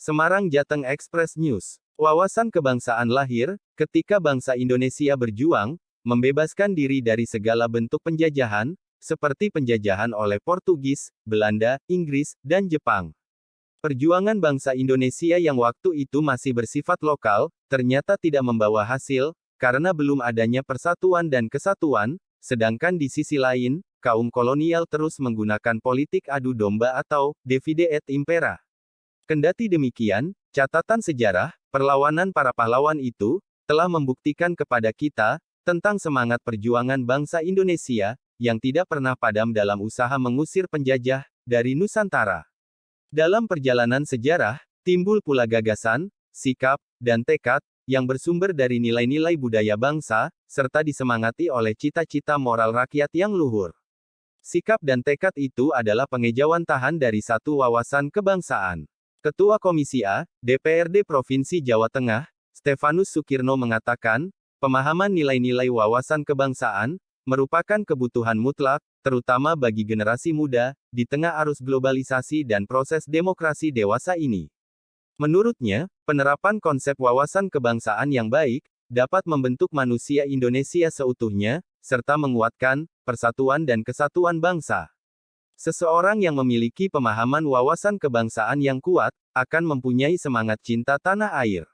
Semarang Jateng Express News. Wawasan kebangsaan lahir, ketika bangsa Indonesia berjuang, membebaskan diri dari segala bentuk penjajahan, seperti penjajahan oleh Portugis, Belanda, Inggris, dan Jepang. Perjuangan bangsa Indonesia yang waktu itu masih bersifat lokal, ternyata tidak membawa hasil, karena belum adanya persatuan dan kesatuan, sedangkan di sisi lain, kaum kolonial terus menggunakan politik adu domba atau divide et impera. Kendati demikian, catatan sejarah, perlawanan para pahlawan itu, telah membuktikan kepada kita, tentang semangat perjuangan bangsa Indonesia, yang tidak pernah padam dalam usaha mengusir penjajah, dari Nusantara. Dalam perjalanan sejarah, timbul pula gagasan, sikap, dan tekad, yang bersumber dari nilai-nilai budaya bangsa, serta disemangati oleh cita-cita moral rakyat yang luhur. Sikap dan tekad itu adalah pengejauhan tahan dari satu wawasan kebangsaan. Ketua Komisi A, DPRD Provinsi Jawa Tengah, Stefanus Sukirno mengatakan, pemahaman nilai-nilai wawasan kebangsaan, merupakan kebutuhan mutlak, terutama bagi generasi muda, di tengah arus globalisasi dan proses demokrasi dewasa ini. Menurutnya, penerapan konsep wawasan kebangsaan yang baik, dapat membentuk manusia Indonesia seutuhnya, serta menguatkan persatuan dan kesatuan bangsa. Seseorang yang memiliki pemahaman wawasan kebangsaan yang kuat, akan mempunyai semangat cinta tanah air.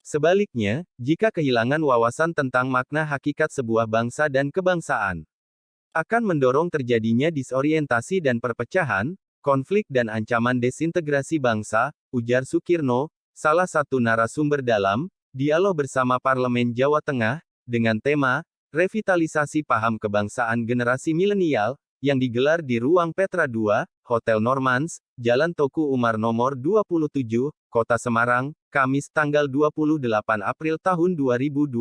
Sebaliknya, jika kehilangan wawasan tentang makna hakikat sebuah bangsa dan kebangsaan, akan mendorong terjadinya disorientasi dan perpecahan, konflik dan ancaman desintegrasi bangsa, ujar Sukirno, salah satu narasumber dalam dialog bersama Parlemen Jawa Tengah, dengan tema, revitalisasi paham kebangsaan generasi milenial, yang digelar di Ruang Petra II, Hotel Normans, Jalan Toku Umar nomor 27, Kota Semarang, Kamis tanggal 28 April tahun 2022.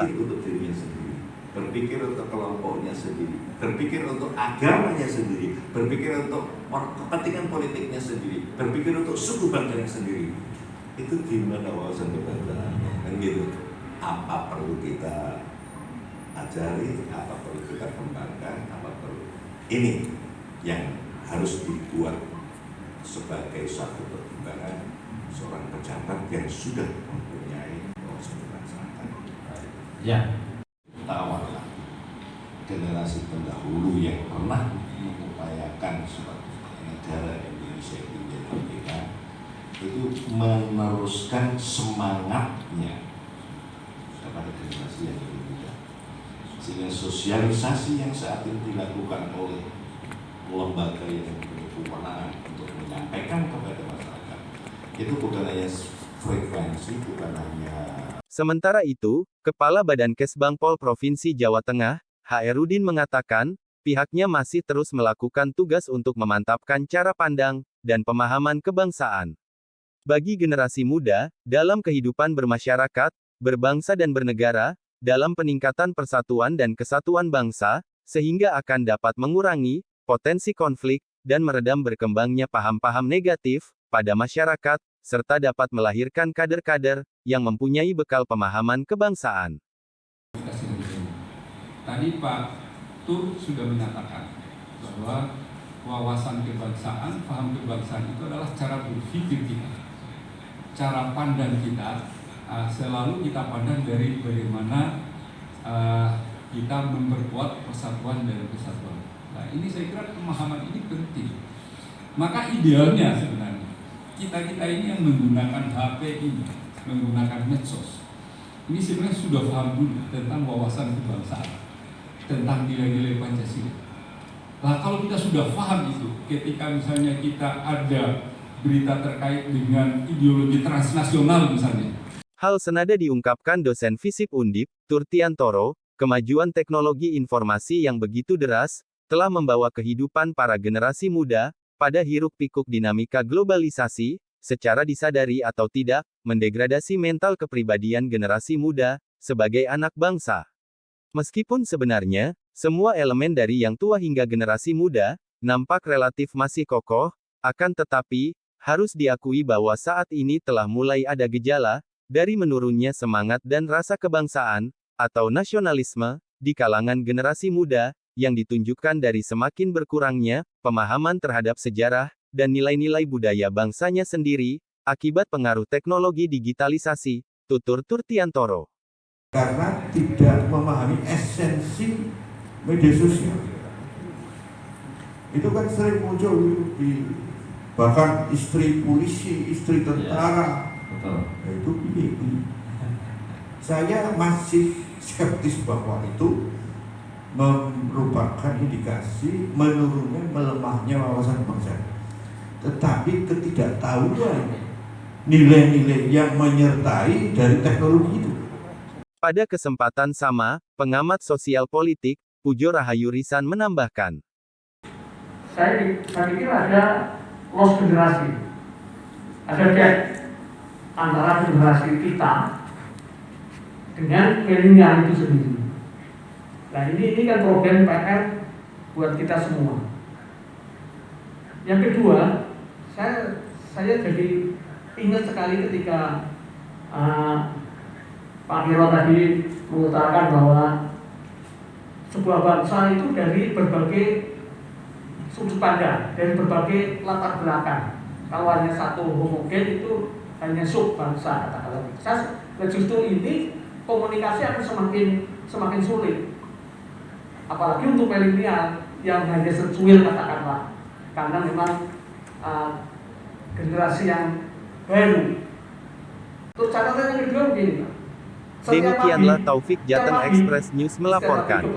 Untuk dirinya sendiri, berpikir untuk kelompoknya sendiri, berpikir untuk agamanya sendiri, berpikir untuk kepentingan politiknya sendiri, berpikir untuk suku bangsanya sendiri. Itu gimana wawasan kebangsaan? Kan gitu. Apa perlu kita ajari, apa perlu kita kembangkan, apa perlu ini yang harus dibuat sebagai satu pertimbangan seorang pejabat yang sudah mempunyai wawasan kebangsaan. Ya. Tawarlah generasi pendahulu yang pernah mengupayakan suatu negara Indonesia itu menjadi merdeka, itu meneruskan semangatnya kepada generasi yang lebih muda. Sehingga sosialisasi yang saat ini dilakukan oleh lembaga yang mempunyai kewenangan untuk menyampaikan kepada masyarakat, itu bukan hanya frekuensi, bukan hanya. Sementara itu, Kepala Badan Kesbangpol Provinsi Jawa Tengah, Hairudin mengatakan, pihaknya masih terus melakukan tugas untuk memantapkan cara pandang dan pemahaman kebangsaan bagi generasi muda dalam kehidupan bermasyarakat, berbangsa dan bernegara, dalam peningkatan persatuan dan kesatuan bangsa, sehingga akan dapat mengurangi potensi konflik dan meredam berkembangnya paham-paham negatif pada masyarakat, serta dapat melahirkan kader-kader yang mempunyai bekal pemahaman kebangsaan. Tadi Pak Tur sudah menyatakan bahwa wawasan kebangsaan, paham kebangsaan itu adalah cara berpikir kita, cara pandang kita. Selalu kita pandang dari bagaimana kita memperkuat persatuan dan kesatuan. Nah, ini saya kira pemahaman ini penting. Maka idealnya sebenarnya kita ini yang menggunakan HP ini, menggunakan medsos, ini sebenarnya sudah paham dulu tentang wawasan kebangsaan, tentang nilai-nilai Pancasila. Nah, kalau kita sudah paham itu, ketika misalnya kita ada berita terkait dengan ideologi transnasional misalnya. Hal senada diungkapkan dosen FISIP Undip, Turtiantoro, kemajuan teknologi informasi yang begitu deras, telah membawa kehidupan para generasi muda, pada hiruk-pikuk dinamika globalisasi, secara disadari atau tidak, mendegradasi mental kepribadian generasi muda, sebagai anak bangsa. Meskipun sebenarnya, semua elemen dari yang tua hingga generasi muda, nampak relatif masih kokoh, akan tetapi, harus diakui bahwa saat ini telah mulai ada gejala, dari menurunnya semangat dan rasa kebangsaan, atau nasionalisme, di kalangan generasi muda, yang ditunjukkan dari semakin berkurangnya pemahaman terhadap sejarah dan nilai-nilai budaya bangsanya sendiri, akibat pengaruh teknologi digitalisasi, tutur Turtiantoro. Karena tidak memahami esensi media sosial. Itu kan sering muncul di bahkan istri polisi, istri tentara, itu pilih. Saya masih skeptis bahwa itu merupakan indikasi menurunnya melemahnya wawasan kebangsaan. Tetapi ketidaktahuan nilai-nilai yang menyertai dari teknologi itu. Pada kesempatan sama, pengamat sosial politik, Pujo Rahayu Risan menambahkan. Saya pikir ada loss generasi, ada gap antara generasi kita dengan milenial itu sendiri. Nah ini kan problem PR buat kita semua. Yang kedua, saya jadi ingat sekali ketika Pak Hiro tadi mengutarakan bahwa sebuah bangsa itu dari berbagai sudut pandang, dari berbagai latar belakang. Kalau hanya satu homogen itu hanya sub bangsa, katakanlah. Justru ini komunikasi akan semakin sulit, apalagi untuk milenial yang hanya secuil, katakanlah, karena memang generasi yang baru. Untuk catatan yang kedua begini, Demikianlah Taufik Jateng Express News melaporkan.